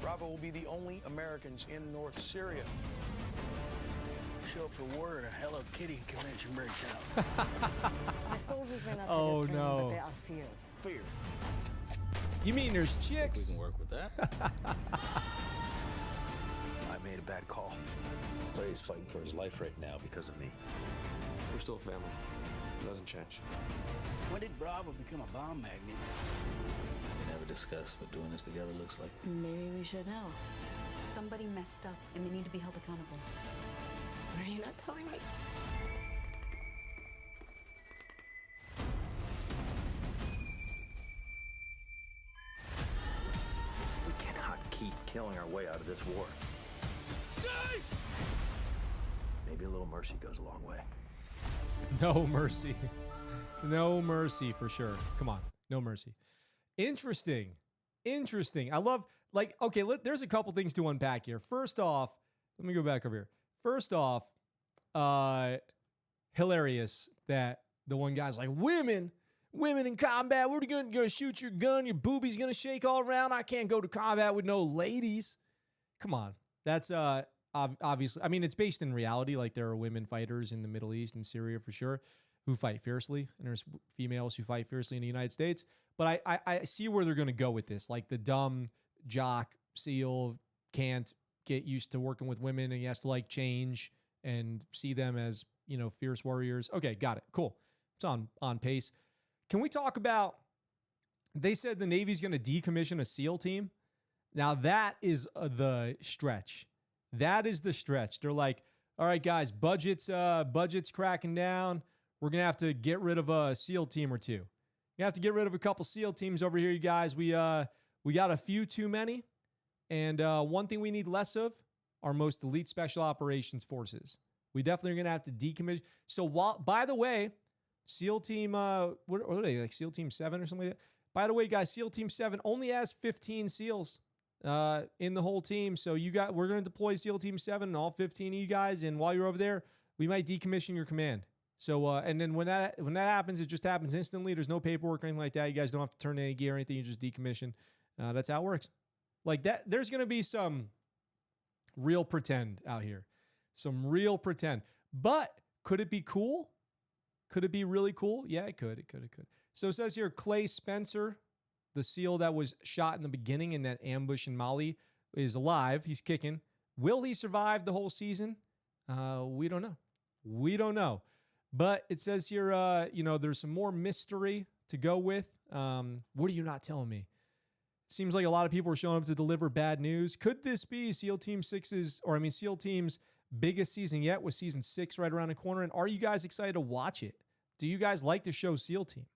Bravo will be the only Americans in North Syria. Show up for war and a Hello Kitty convention breaks out.
My soldiers may not
Oh,
have the training,
no.
but they are feared.
Fear.
You mean there's
We
chicks?
can work with that. I made a bad call. Clay's fighting for his life right now because of me. We're still family. It doesn't change.
When did Bravo become a bomb magnet?
We never discuss what doing this together looks like.
Maybe we should know.
Somebody messed up and they need to be held accountable.
Are you not telling me?
We cannot keep killing our way out of this war. Maybe a little mercy goes a long way.
No mercy. No mercy for sure. Come on. No mercy. Interesting. Interesting. I love, like, okay, there's a couple things to unpack here. First off, let me go back over here. First off, hilarious that the one guy's like, women in combat, we're gonna shoot your gun, your boobies gonna shake all around. I can't go to combat with no ladies. Come on. That's obviously, I mean, it's based in reality. Like, there are women fighters in the Middle East and Syria for sure who fight fiercely, and there's females who fight fiercely in the United States. But I see where they're going to go with this. Like, the dumb jock SEAL can't get used to working with women, and he has to, like, change and see them as, you know, fierce warriors. Okay, got it. Cool. It's on pace. Can we talk about, they said the Navy's going to decommission a SEAL team. Now, that is the stretch. That is the stretch. They're like, all right, guys, budget's cracking down. We're going to have to get rid of a SEAL team or two. You have to get rid of a couple SEAL teams over here, you guys. We got a few too many. And one thing we need less of, our most elite special operations forces. We definitely are going to have to decommission. So, by the way, SEAL team, what are they, like SEAL team 7 or something like that? By the way, guys, SEAL team 7 only has 15 SEALs in the whole team. So we're going to deploy SEAL team 7 and all 15 of you guys. And while you're over there, we might decommission your command. So, and then when that happens, it just happens instantly. There's no paperwork or anything like that. You guys don't have to turn any gear or anything. You just decommission. That's how it works. Like that, there's going to be some real pretend out here. Some real pretend. But could it be cool? Could it be really cool? Yeah, it could. It could. So it says here, Clay Spencer, the SEAL that was shot in the beginning in that ambush in Mali, is alive. He's kicking. Will he survive the whole season? We don't know. But it says here, there's some more mystery to go with. What are you not telling me? It seems like a lot of people are showing up to deliver bad news. Could this be SEAL Team 6's, SEAL Team's biggest season yet, with season 6 right around the corner? And are you guys excited to watch it? Do you guys like the show SEAL Team?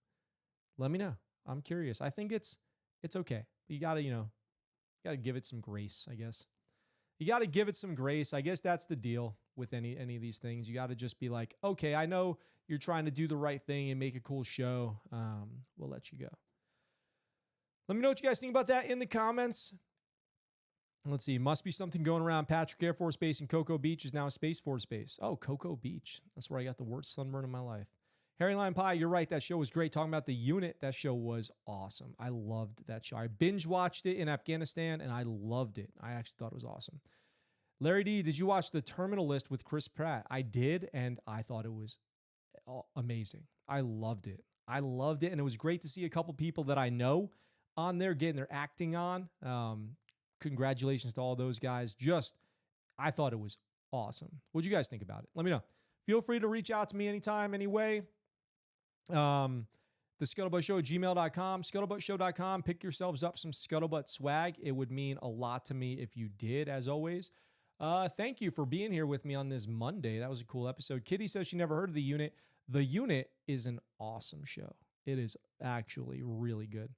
Let me know. I'm curious. I think it's okay. You gotta give it some grace, I guess. You gotta give it some grace. I guess that's the deal with any of these things. You gotta just be like, okay, I know you're trying to do the right thing and make a cool show. We'll let you go. Let me know what you guys think about that in the comments. Let's see. Must be something going around. Patrick Air Force Base in Cocoa Beach is now a Space Force base. Oh, Cocoa Beach. That's where I got the worst sunburn in my life. Harry Lion Pie, you're right. That show was great. Talking about the unit, that show was awesome. I loved that show. I binge watched it in Afghanistan, and I loved it. I actually thought it was awesome. Larry D, did you watch The Terminal List with Chris Pratt? I did, and I thought it was amazing. I loved it. And it was great to see a couple people that I know on there getting their acting on. Congratulations to all those guys. I thought it was awesome. What'd you guys think about it? Let me know. Feel free to reach out to me anytime, anyway. The Scuttlebutt Show at gmail.com, scuttlebuttshow.com. Pick yourselves up some Scuttlebutt swag. It would mean a lot to me if you did, as always. Thank you for being here with me on this Monday. That was a cool episode. Kitty says she never heard of The Unit. The Unit is an awesome show. It is actually really good.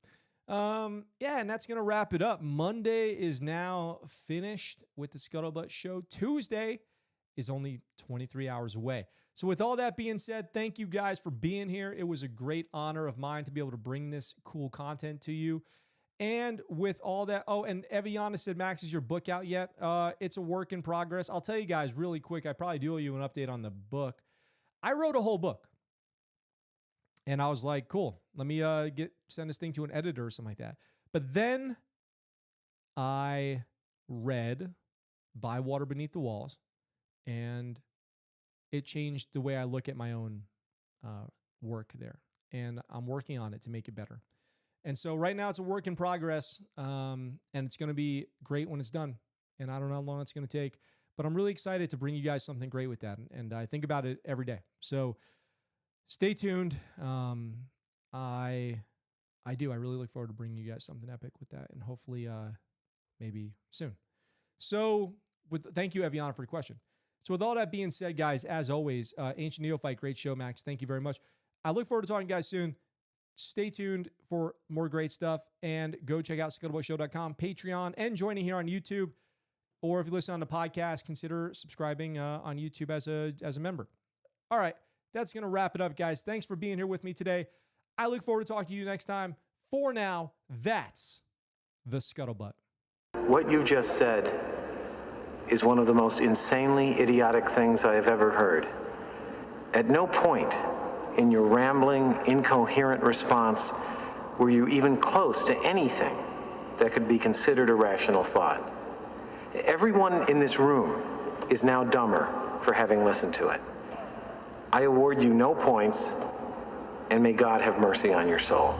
And that's going to wrap it up. Monday is now finished with the Scuttlebutt Show. Tuesday is only 23 hours away. So with all that being said, thank you guys for being here. It was a great honor of mine to be able to bring this cool content to you. And with all that, and Eviana said, Max, is your book out yet? It's a work in progress. I'll tell you guys really quick. I probably do owe you an update on the book. I wrote a whole book. And I was like, cool, let me send this thing to an editor or something like that. But then I read By Water Beneath the Walls, and it changed the way I look at my own work there. And I'm working on it to make it better. And so right now it's a work in progress, and it's going to be great when it's done. And I don't know how long it's going to take, but I'm really excited to bring you guys something great with that. And I think about it every day. So stay tuned. I really look forward to bringing you guys something epic with that, and hopefully maybe soon. So thank you, Eviana, for the question. So with all that being said, guys, as always, Ancient Neophyte, great show, Max. Thank you very much. I look forward to talking to you guys soon. Stay tuned for more great stuff, and go check out scuttlebuttshow.com, Patreon, and joining here on YouTube. Or if you listen on the podcast, consider subscribing on YouTube as a member. All right, that's going to wrap it up, guys. Thanks for being here with me today. I look forward to talking to you next time. For now, that's the Scuttlebutt.
What you just said is one of the most insanely idiotic things I have ever heard. At no point in your rambling, incoherent response were you even close to anything that could be considered a rational thought. Everyone in this room is now dumber for having listened to it. I award you no points, and may God have mercy on your soul.